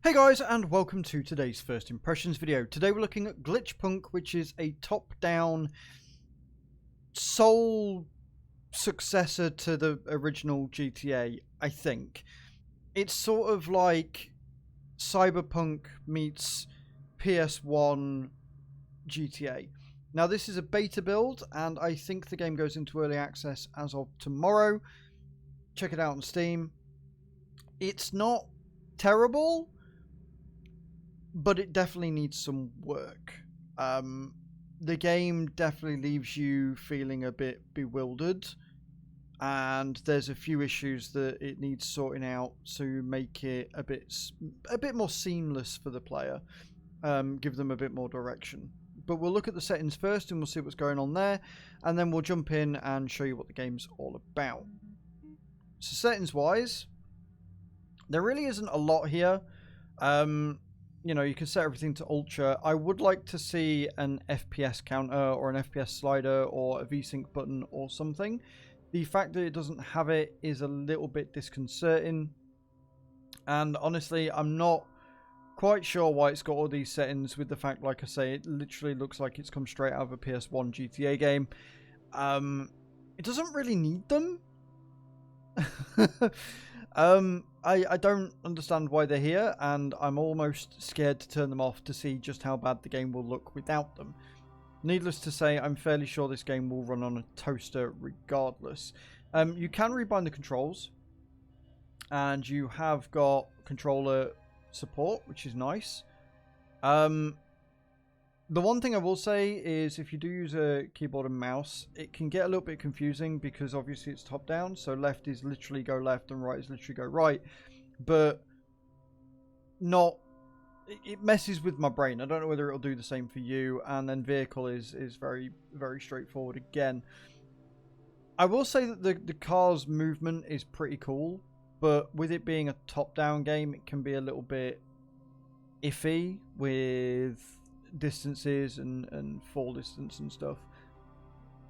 Hey guys, and welcome to today's first impressions video. Today we're looking at GlitchPunk, which is a top-down sole successor to the original GTA, I think. It's sort of like Cyberpunk meets PS1 GTA. Now this is a beta build, and I think the game goes into early access as of tomorrow. Check it out on Steam. It's not terrible, but it definitely needs some work. The game definitely leaves you feeling a bit bewildered, and there's a few issues that it needs sorting out to make it a bit more seamless for the player, give them a bit more direction. But we'll look at the settings first and we'll see what's going on there, and then we'll jump in and show you what the game's all about. So settings wise, there really isn't a lot here. You know, you can set everything to ultra. I would like to see an FPS counter or an FPS slider or a VSync button or something. The fact that it doesn't have it is a little bit disconcerting. And honestly, I'm not quite sure why it's got all these settings, with the fact, like I say, it literally looks like it's come straight out of a PS1 GTA game. It doesn't really need them. I don't understand why they're here, and I'm almost scared to turn them off to see just how bad the game will look without them. Needless to say, I'm fairly sure this game will run on a toaster regardless. You can rebind the controls, and you have got controller support, which is nice. The one thing I will say is, if you do use a keyboard and mouse, it can get a little bit confusing because obviously it's top down, so left is literally go left and right is literally go right, but not, it messes with my brain. I don't know whether it'll do the same for you. And then vehicle is very, very straightforward again. I will say that the car's movement is pretty cool, but with it being a top down game, it can be a little bit iffy with distances and fall distance and stuff.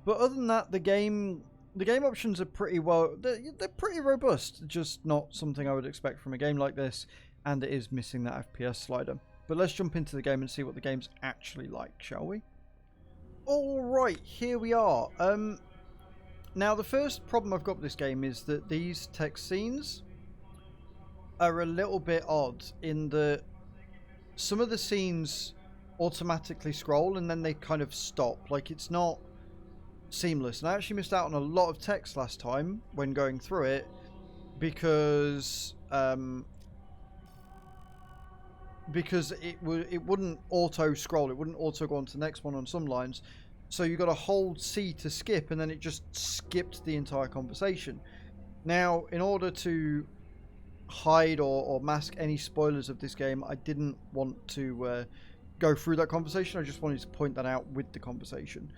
But other than that, the game options are pretty well, they're pretty robust, just not something I would expect from a game like this, and it is missing that FPS slider. But let's jump into the game and see what the game's actually like, shall we? Alright, here we are. Now the first problem I've got with this game is that these text scenes are a little bit odd, in that some of the scenes automatically scroll and then they kind of stop. Like, it's not seamless. And I actually missed out on a lot of text last time when going through it because it wouldn't auto scroll, it wouldn't auto go on to the next one on some lines. So you got to hold C to skip, and then it just skipped the entire conversation. Now, in order to hide or mask any spoilers of this game, I didn't want to go through that conversation. I just wanted to point that out with the conversation.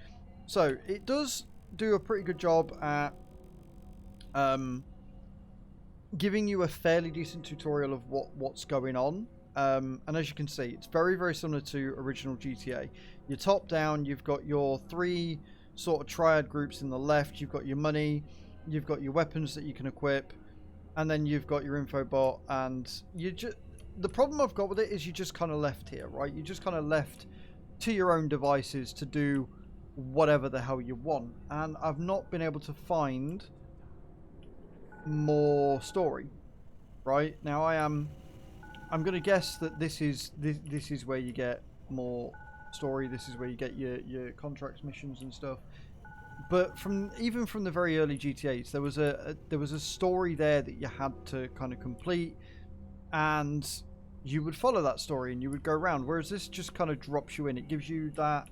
So it does do a pretty good job at giving you a fairly decent tutorial of what's going on. And as you can see, it's very, very similar to original GTA. You're top down, you've got your three sort of triad groups in the left, you've got your money, you've got your weapons that you can equip, and then you've got your info bot, and you just... The problem I've got with it is you just kind of left here, right? You just kind of left to your own devices to do whatever the hell you want. And I've not been able to find more story, right? Now I'm going to guess that this is where you get more story. This is where you get your contracts, missions and stuff. But even from the very early GTAs, there was a story there that you had to kind of complete, and you would follow that story and you would go around, whereas this just kind of drops you in. It gives you that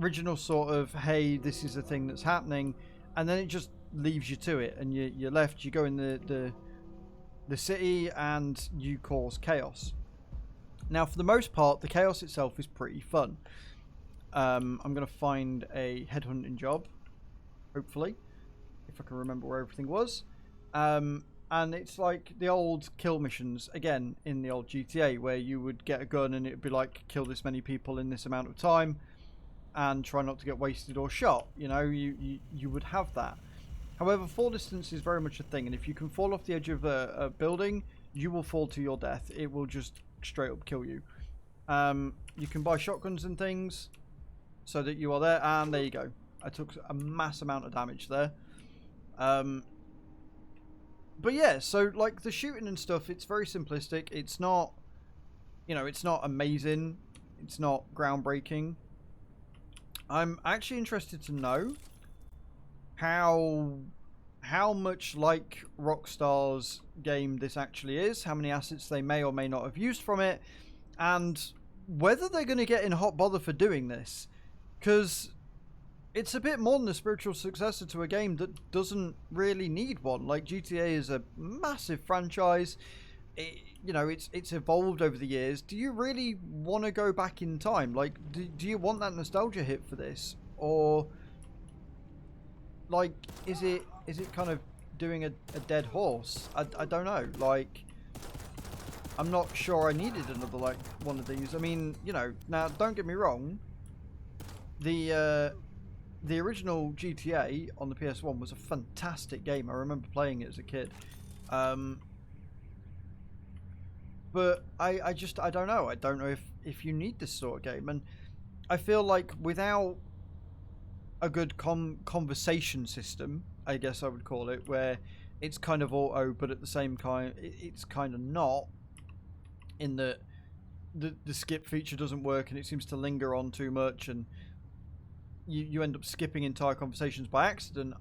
original sort of, hey, this is the thing that's happening, and then it just leaves you to it, and you're left, you go in the city and you cause chaos. Now, for the most part, the chaos itself is pretty fun. I'm going to find a headhunting job, hopefully, if I can remember where everything was. And it's like the old kill missions, again, in the old GTA, where you would get a gun and it would be like, kill this many people in this amount of time and try not to get wasted or shot. You know, you would have that. However, fall distance is very much a thing, and if you can fall off the edge of a building, you will fall to your death. It will just straight up kill you. You can buy shotguns and things so that you are there, and there you go. I took a mass amount of damage there. But yeah, so like the shooting and stuff, it's very simplistic. It's not, you know, it's not amazing. It's not groundbreaking. I'm actually interested to know how much like Rockstar's game this actually is, how many assets they may or may not have used from it, and whether they're going to get in hot bother for doing this, because it's a bit more than a spiritual successor to a game that doesn't really need one. Like, GTA is a massive franchise. You know, it's evolved over the years. Do you really want to go back in time? Like, do you want that nostalgia hit for this? Or, like, is it kind of doing a dead horse? I don't know. Like, I'm not sure I needed another, like, one of these. I mean, you know, now, don't get me wrong. The original GTA on the PS1 was a fantastic game. I remember playing it as a kid. But I don't know. I don't know if you need this sort of game. And I feel like without a good conversation system, I guess I would call it, where it's kind of auto, but at the same time, it's kind of not, in that the skip feature doesn't work and it seems to linger on too much, and you end up skipping entire conversations by accident.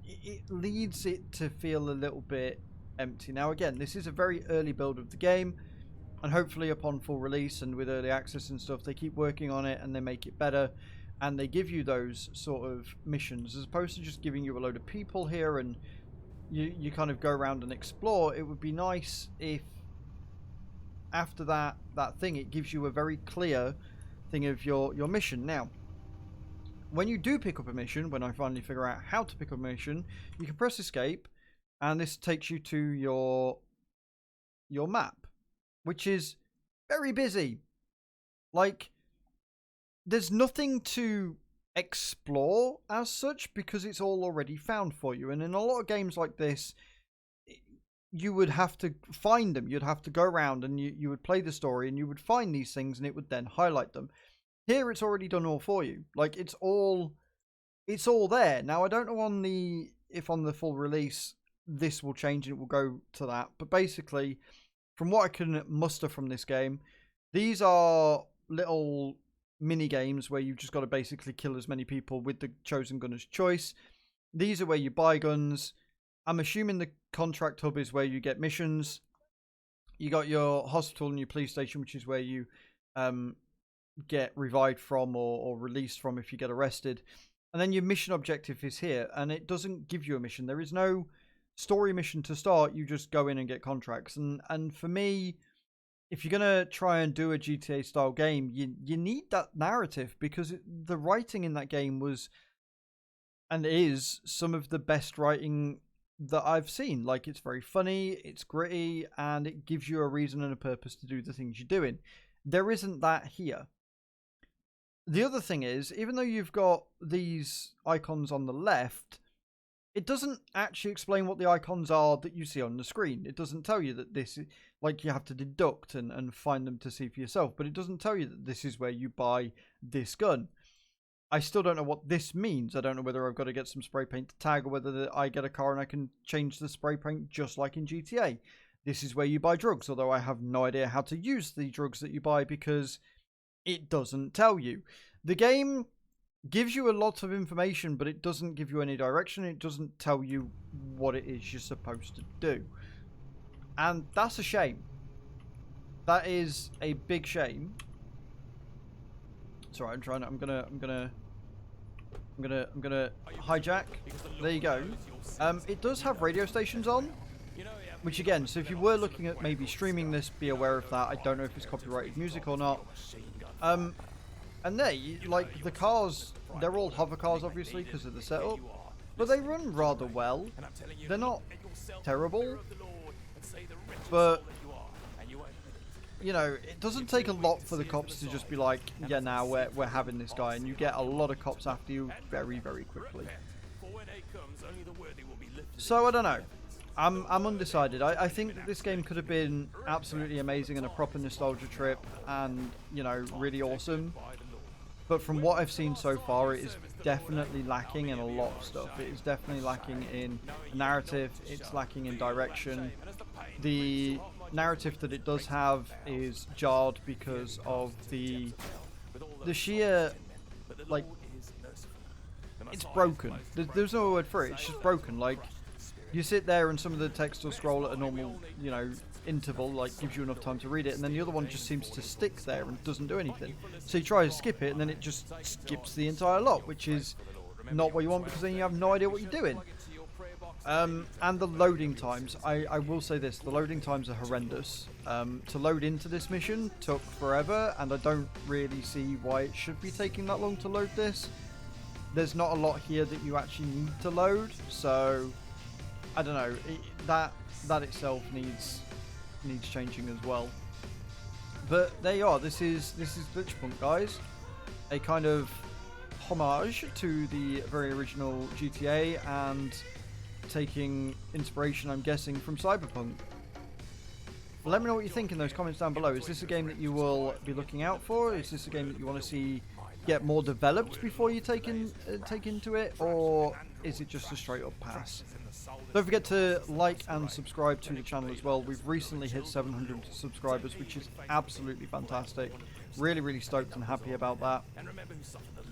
It leads it to feel a little bit empty. Now, again, this is a very early build of the game, and hopefully upon full release and with early access and stuff, they keep working on it and they make it better, and they give you those sort of missions as opposed to just giving you a load of people here and you kind of go around and explore. It would be nice if after that thing, it gives you a very clear thing of your mission. Now, when you do pick up a mission, when I finally figure out how to pick up a mission, you can press escape, and this takes you to your map, which is very busy. Like, there's nothing to explore as such because it's all already found for you. And in a lot of games like this, you would have to find them. You'd have to go around and you would play the story and you would find these things and it would then highlight them. Here, it's already done all for you. Like, it's all there. Now, I don't know if on the full release this will change and it will go to that. But basically, from what I can muster from this game, these are little mini games where you've just got to basically kill as many people with the chosen gun as choice. These are where you buy guns. I'm assuming the contract hub is where you get missions. You got your hospital and your police station, which is where you get revived from or released from if you get arrested. And then your mission objective is here, and it doesn't give you a mission. There is no story mission to start. You just go in and get contracts. And for me, if you're going to try and do a GTA style game, you need that narrative, because the writing in that game was and is some of the best writing that I've seen. Like, it's very funny, it's gritty, and it gives you a reason and a purpose to do the things you're doing. There isn't that here. The other thing is, even though you've got these icons on the left, it doesn't actually explain what the icons are that you see on the screen. It doesn't tell you that this is, like, you have to deduct and find them to see for yourself, but it doesn't tell you that this is where you buy this gun. I still don't know what this means. I don't know whether I've got to get some spray paint to tag, or whether I get a car and I can change the spray paint just like in GTA. This is where you buy drugs, although I have no idea how to use the drugs that you buy because it doesn't tell you. The game gives you a lot of information, but it doesn't give you any direction. It doesn't tell you what it is you're supposed to do. And that's a shame. That is a big shame. Sorry, I'm gonna hijack. There you go. It does have radio stations on, which again, so if you were looking at maybe streaming this, be aware of that. I don't know if it's copyrighted music or not. And there, like, the cars, they're all hover cars, obviously, because of the setup, but they run rather well. They're not terrible, but, you know, it doesn't take a lot for the cops to just be like, yeah, now we're having this guy, and you get a lot of cops after you very, very quickly. So, I don't know. I'm undecided. I think that this game could have been absolutely amazing and a proper nostalgia trip and, you know, really awesome. But from what I've seen so far, it is definitely lacking in a lot of stuff. It is definitely lacking in narrative, it's lacking in direction. The narrative that it does have is jarred because of the sheer, like, it's broken. There's no word for it, it's just broken. Like, you sit there and some of the text will scroll at a normal, you know, interval, like gives you enough time to read it, and then the other one just seems to stick there and doesn't do anything. So you try to skip it and then it just skips the entire lot, which is not what you want, because then you have no idea what you're doing. And the loading times, I will say this, the loading times are horrendous. To load into this mission took forever, and I don't really see why it should be taking that long to load this. There's not a lot here that you actually need to load, so I don't know, that itself needs changing as well. But there you are. This is GlitchPunk, guys. A kind of homage to the very original GTA and taking inspiration, I'm guessing, from Cyberpunk. Let me know what you think in those comments down below. Is this a game that you will be looking out for? Is this a game that you want to see get more developed before you take into it, or is it just a straight up pass? Don't forget to like and subscribe to the channel as well. We've recently hit 700 subscribers, which is absolutely fantastic. Really stoked and happy about that.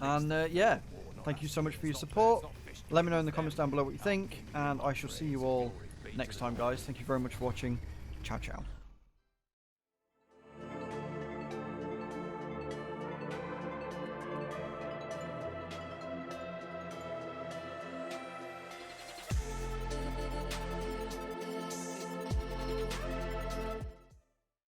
And yeah, thank you so much for your support. Let me know in the comments down below what you think, and I shall see you all next time, guys. Thank you very much for watching. Ciao.